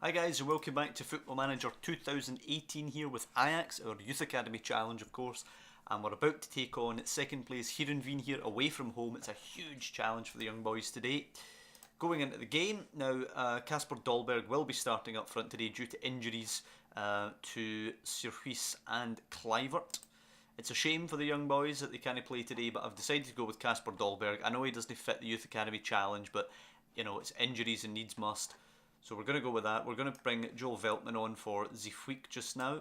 Hi guys and welcome back to Football Manager 2018 here with Ajax, our Youth Academy Challenge of course, and we're about to take on second place Heerenveen here away from home. It's a huge challenge for the young boys today. Going into the game, now Casper Dolberg will be starting up front today due to injuries to Sirhuis and Kluivert. It's a shame for the young boys that they can't play today, but I've decided to go with Casper Dolberg. I know he doesn't fit the Youth Academy Challenge, but you know, it's injuries and needs must. So we're going to go with that. We're going to bring Joel Veltman on for Zeefuik just now.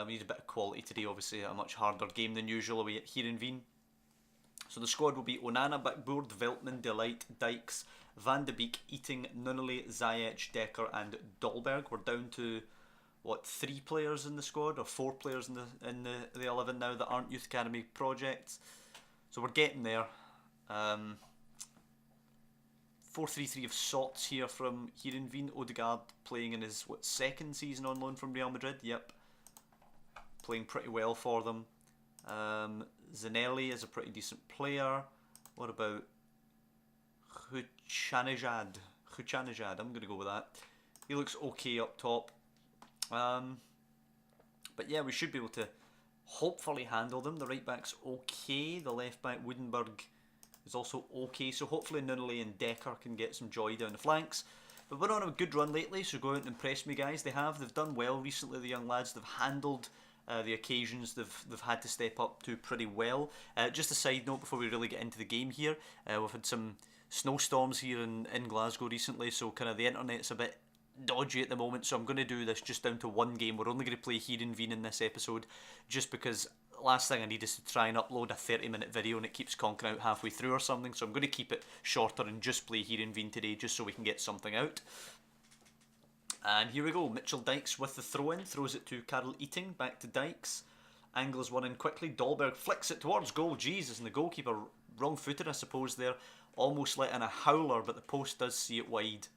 We need a bit of quality today, obviously a much harder game than usual away at Heerenveen. So the squad will be Onana, Backboard, Veltman, Delight, Dykes, Van de Beek, Eating, Nunnally, Ziyech, Decker and Dolberg. We're down to, what, 3 players in the squad, or 4 players in the 11 now that aren't Youth Academy projects. So we're getting there. 4-3-3 of sorts here from Heerenveen. Odegaard playing in his second season on loan from Real Madrid. Yep, playing pretty well for them. Zanelli is a pretty decent player. What about Huchanejad? I'm going to go with that. He looks okay up top. But yeah, we should be able to hopefully handle them. The right back's okay. The left back, Woodenberg, is also okay, so hopefully Nunnally and Decker can get some joy down the flanks. But we're on a good run lately, so go out and impress me guys. They've done well recently, the young lads. They've handled the occasions they've had to step up to pretty well. Just a side note before we really get into the game here, we've had some snowstorms here in Glasgow recently, so kind of the internet's a bit dodgy at the moment, so I'm going to do this just down to one game. We're only going to play Heerenveen in this episode, just because last thing I need is to try and upload a 30-minute video and it keeps conking out halfway through or something, so I'm going to keep it shorter and just play Heerenveen today just so we can get something out. And here we go, Mitchell Dykes with the throw-in, throws it to Karel Eating, back to Dykes. Angles one in quickly, Dolberg flicks it towards goal, Jesus, and the goalkeeper wrong-footed I suppose there, almost letting a howler, but the post does see it wide.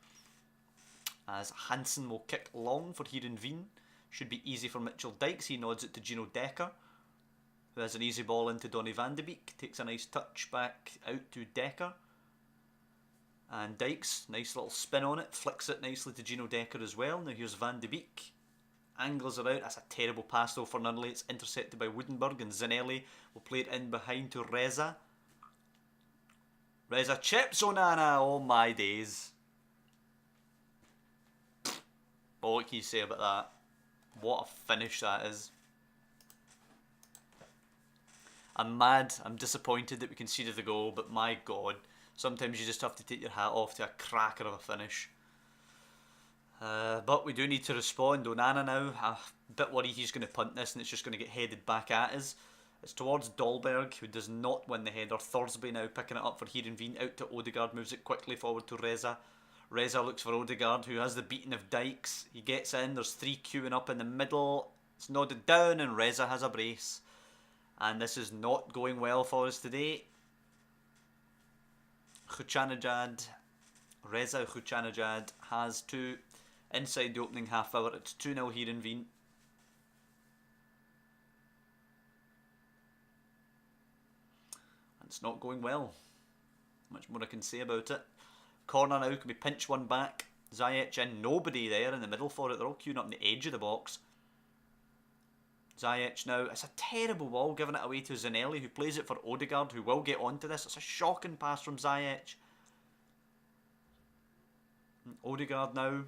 As Hansen will kick long for Heerenveen, should be easy for Mitchell Dykes, he nods it to Gino Decker, who has an easy ball into Donny van de Beek, takes a nice touch back out to Decker. And Dykes, nice little spin on it, flicks it nicely to Gino Decker as well. Now here's Van de Beek, angles it out, that's a terrible pass though for Nunnally, it's intercepted by Woodenberg, and Zanelli will play it in behind to Reza. Reza chips Onana, oh my days. What can you say about that? What a finish that is. I'm mad, I'm disappointed that we conceded the goal, but my god, sometimes you just have to take your hat off to a cracker of a finish. But we do need to respond. Onana now, a bit worried he's going to punt this and it's just going to get headed back at us. It's towards Dolberg, who does not win the header. Thorsby now picking it up for Heerenveen, out to Odegaard, moves it quickly forward to Reza. Reza looks for Odegaard, who has the beating of Dykes. He gets in, there's 3 queuing up in the middle. It's nodded down and Reza has a brace. And this is not going well for us today. Reza Huchanejad has 2 inside the opening half hour. It's 2-0 Heerenveen. It's not going well. Much more I can say about it. Corner now, can we pinch one back? Ziyech in, nobody there in the middle for it. They're all queuing up on the edge of the box. Ziyech now, it's a terrible ball, giving it away to Zanelli, who plays it for Odegaard, who will get onto this. It's a shocking pass from Ziyech. Odegaard now,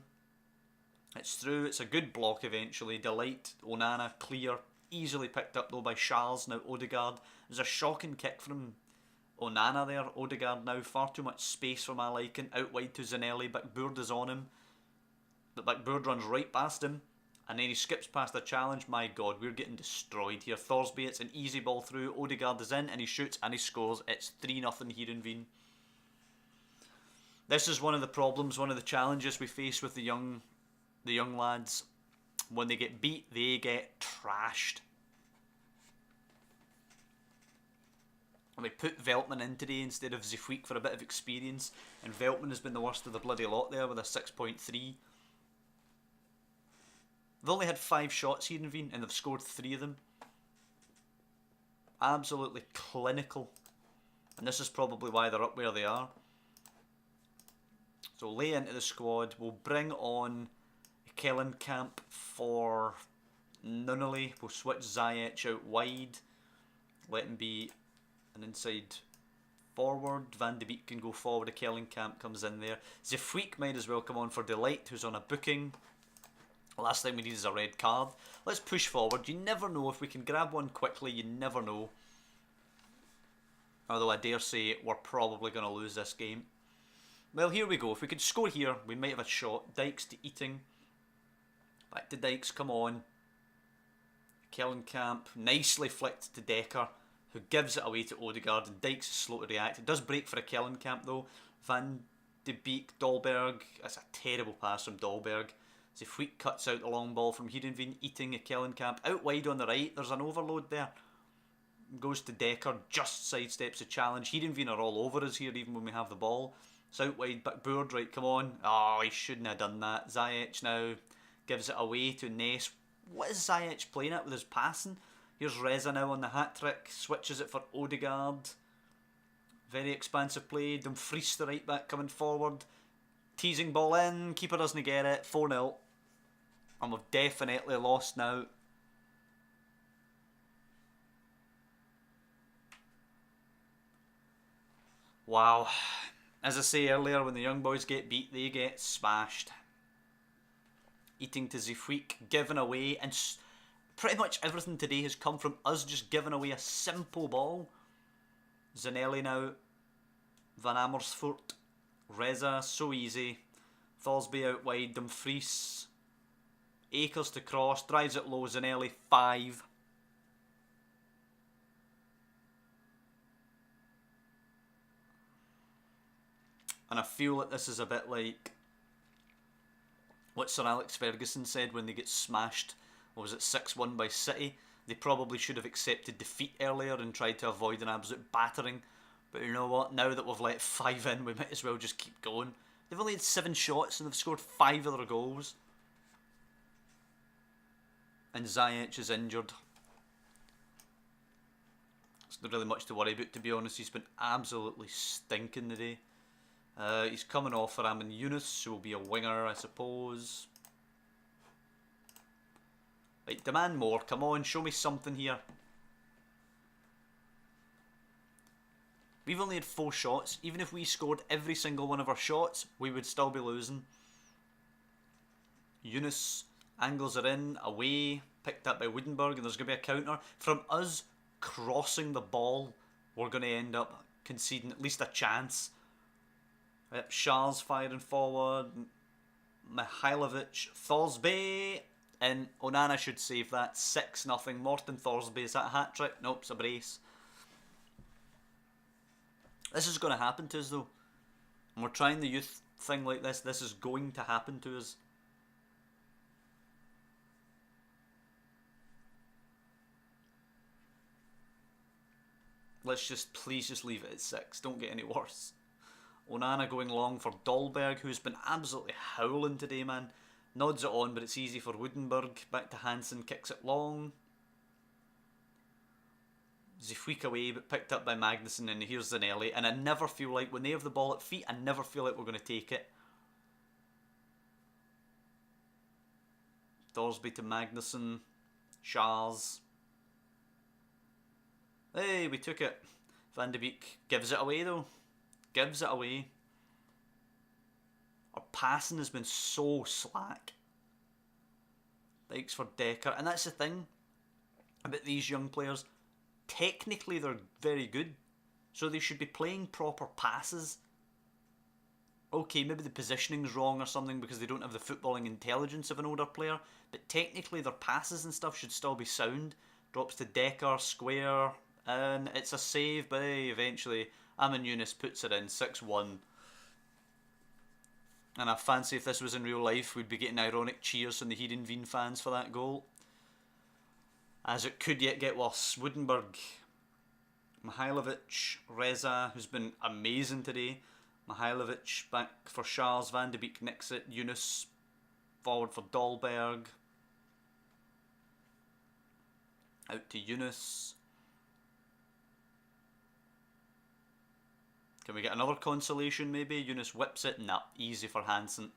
it's through, it's a good block eventually. Delight, Onana, clear, easily picked up though by Charles. Now Odegaard, there's a shocking kick from Onana there. Odegaard now, far too much space for my liking, out wide to Zanelli. Backboard is on him, but Backboard runs right past him. And then he skips past the challenge. My god, we're getting destroyed here. Thorsby, it's an easy ball through. Odegaard is in and he shoots and he scores. It's 3-0 Heerenveen. This is one of the problems, one of the challenges we face with the young lads. When they get beat, they get trashed. And we put Veltman in today instead of Zeefuik for a bit of experience. And Veltman has been the worst of the bloody lot there with a 6.3. They've only had 5 shots here in Heerenveen and they've scored 3 of them. Absolutely clinical. And this is probably why they're up where they are. So lay into the squad. We'll bring on Kellenkamp for Nunnally. We'll switch Ziyech out wide. Let him be an inside forward. Van de Beek can go forward. A Kellenkamp comes in there. Zifweek might as well come on for Delight, who's on a booking. Last thing we need is a red card. Let's push forward. You never know. If we can grab one quickly, you never know. Although I dare say we're probably going to lose this game. Well, here we go. If we could score here, we might have a shot. Dykes to Eating. Back to Dykes, come on. Kellenkamp, nicely flicked to Decker, who gives it away to Odegaard, and Dykes is slow to react. It does break for a Kellenkamp though. Van de Beek, Dolberg, that's a terrible pass from Dolberg. Zifweek cuts out the long ball from Heerenveen, Eating a Kellenkamp. Out wide on the right, there's an overload there. Goes to Decker, just sidesteps the challenge. Heerenveen are all over us here even when we have the ball. It's out wide, but Boord, right, come on. Oh, he shouldn't have done that. Ziyech now gives it away to Ness. What is Ziyech playing at with his passing? Here's Reza now on the hat-trick. Switches it for Odegaard. Very expansive play. Dumfries, the right back, coming forward. Teasing ball in. Keeper doesn't get it. 4-0. And we've definitely lost now. Wow. As I say earlier, when the young boys get beat, they get smashed. Eating to Zifweek, giving away, and pretty much everything today has come from us just giving away a simple ball. Zanelli now, Van Amersfoort, Reza, so easy. Thorsby out wide, Dumfries, Akers to cross, drives it low, Zanelli, 5. And I feel like this is a bit like what Sir Alex Ferguson said when they get smashed, what was it, 6-1 by City. They probably should have accepted defeat earlier and tried to avoid an absolute battering. But you know what, now that we've let 5 in, we might as well just keep going. They've only had 7 shots and they've scored 5 of their goals. And Ziyech is injured. It's not really much to worry about, to be honest. He's been absolutely stinking today. He's coming off for Amin Yunus, who will be a winger, I suppose. Right, demand more. Come on, show me something here. We've only had 4 shots. Even if we scored every single one of our shots, we would still be losing. Yunus angles are in, away, picked up by Woodenberg, and there's going to be a counter. From us crossing the ball, we're going to end up conceding at least a chance. Yep, Shah's firing forward. Mihailovic, Thorsby, and Onana should save that. 6-0. Morten Thorsby, is that a hat-trick? Nope, it's a brace. This is going to happen to us though. And we're trying the youth thing like this. This is going to happen to us. Let's just, please just leave it at 6. Don't get any worse. Onana going long for Dolberg, who's been absolutely howling today, man. Nods it on, but it's easy for Woodenberg. Back to Hansen, kicks it long. Zifweek away, but picked up by Magnussen, and here's Zanelli. And I never feel like, when they have the ball at feet, I never feel like we're going to take it. Thorsby to Magnussen. Shah's. Hey, we took it. Van de Beek gives it away though. Gives it away. Our passing has been so slack. Thanks for Decker. And that's the thing about these young players. Technically they're very good. So they should be playing proper passes. Okay, maybe the positioning's wrong or something because they don't have the footballing intelligence of an older player. But technically their passes and stuff should still be sound. Drops to Decker, square. And it's a save, but eventually Amin Yunus puts it in, 6-1. And I fancy if this was in real life, we'd be getting ironic cheers from the Heerenveen fans for that goal. As it could yet get worse. Woodenberg, Mihailovic, Reza, who's been amazing today. Mihailovic back for Shah's, Van de Beek nicks it, Yunus forward for Dolberg. Out to Yunus. Can we get another consolation maybe? Yunus whips it. Nah, easy for Hansen.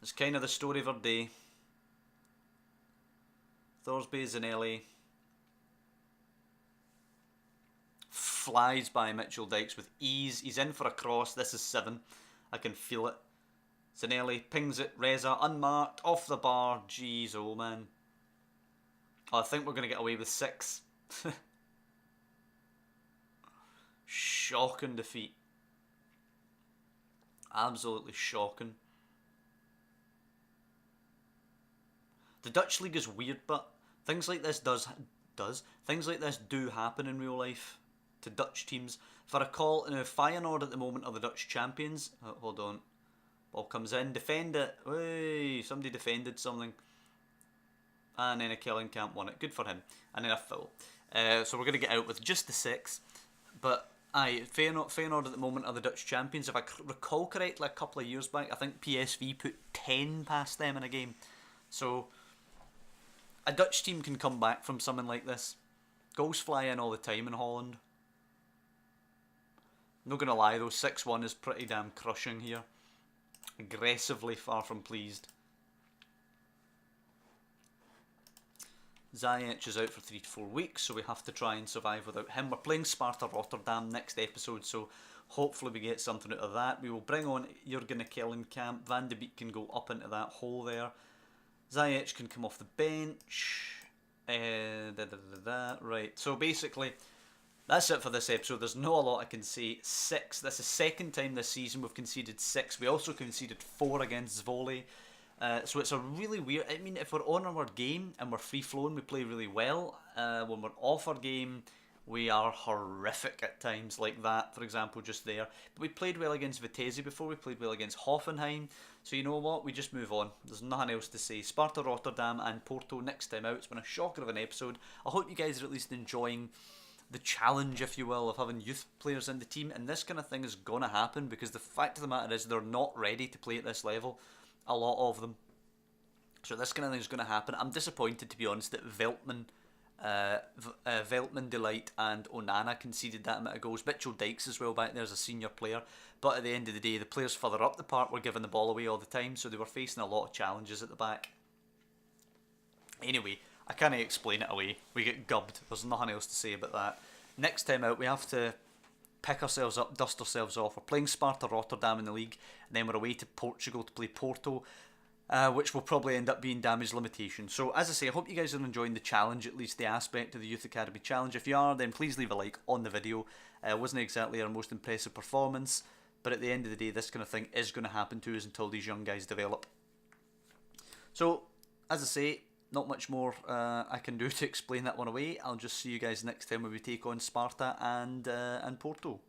It's kind of the story of our day. Thorsby Zanelli flies by Mitchell Dykes with ease. He's in for a cross. This is 7. I can feel it. Zanelli pings it. Reza unmarked off the bar. Jeez, oh man. Oh, I think we're going to get away with 6. Shocking defeat. Absolutely shocking. The Dutch league is weird, but things like this things like this do happen in real life to Dutch teams. If I recall, Feyenoord at the moment are the Dutch champions. Oh, hold on, ball comes in, defend it. Hey, somebody defended something, and then a Kellenkamp won it. Good for him. And then a foul. So we're going to get out with just the 6. But Feyenoord at the moment are the Dutch champions. If I recall correctly, a couple of years back, I think PSV put 10 past them in a game. So a Dutch team can come back from something like this. Goals fly in all the time in Holland. Not going to lie though, 6-1 is pretty damn crushing here. Aggressively far from pleased. Ziyech is out for 3 to 4 weeks, so we have to try and survive without him. We're playing Sparta Rotterdam next episode, so hopefully we get something out of that. We will bring on Jurgen Kellenkamp. Van de Beek can go up into that hole there. Ziyech can come off the bench. Right, so basically, that's it for this episode. There's not a lot I can say. 6. That's the second time this season we've conceded 6. We also conceded 4 against Zwolle. So it's a really weird... I mean, if we're on our game and we're free-flowing, we play really well. When we're off our game, we are horrific at times, like that, for example, just there. But we played well against Vitesse before. We played well against Hoffenheim. So you know what? We just move on. There's nothing else to say. Sparta Rotterdam and Porto next time out. It's been a shocker of an episode. I hope you guys are at least enjoying the challenge, if you will, of having youth players in the team. And this kind of thing is going to happen because the fact of the matter is they're not ready to play at this level. A lot of them. So this kind of thing is going to happen. I'm disappointed, to be honest, that Veltman, Delight and Onana conceded that amount of goals. Mitchell Dykes as well back there as a senior player. But at the end of the day, the players further up the park were giving the ball away all the time, so they were facing a lot of challenges at the back. Anyway, I can't explain it away. We get gubbed. There's nothing else to say about that. Next time out, we have to pick ourselves up, dust ourselves off. We're playing Sparta Rotterdam in the league, and then we're away to Portugal to play Porto, which will probably end up being damage limitation. So as I say, I hope you guys are enjoying the challenge, at least the aspect of the Youth Academy challenge. If you are, then please leave a like on the video. It wasn't exactly our most impressive performance, but at the end of the day, this kind of thing is going to happen to us until these young guys develop. So, as I say, not much more I can do to explain that one away. I'll just see you guys next time when we take on Sparta and Porto.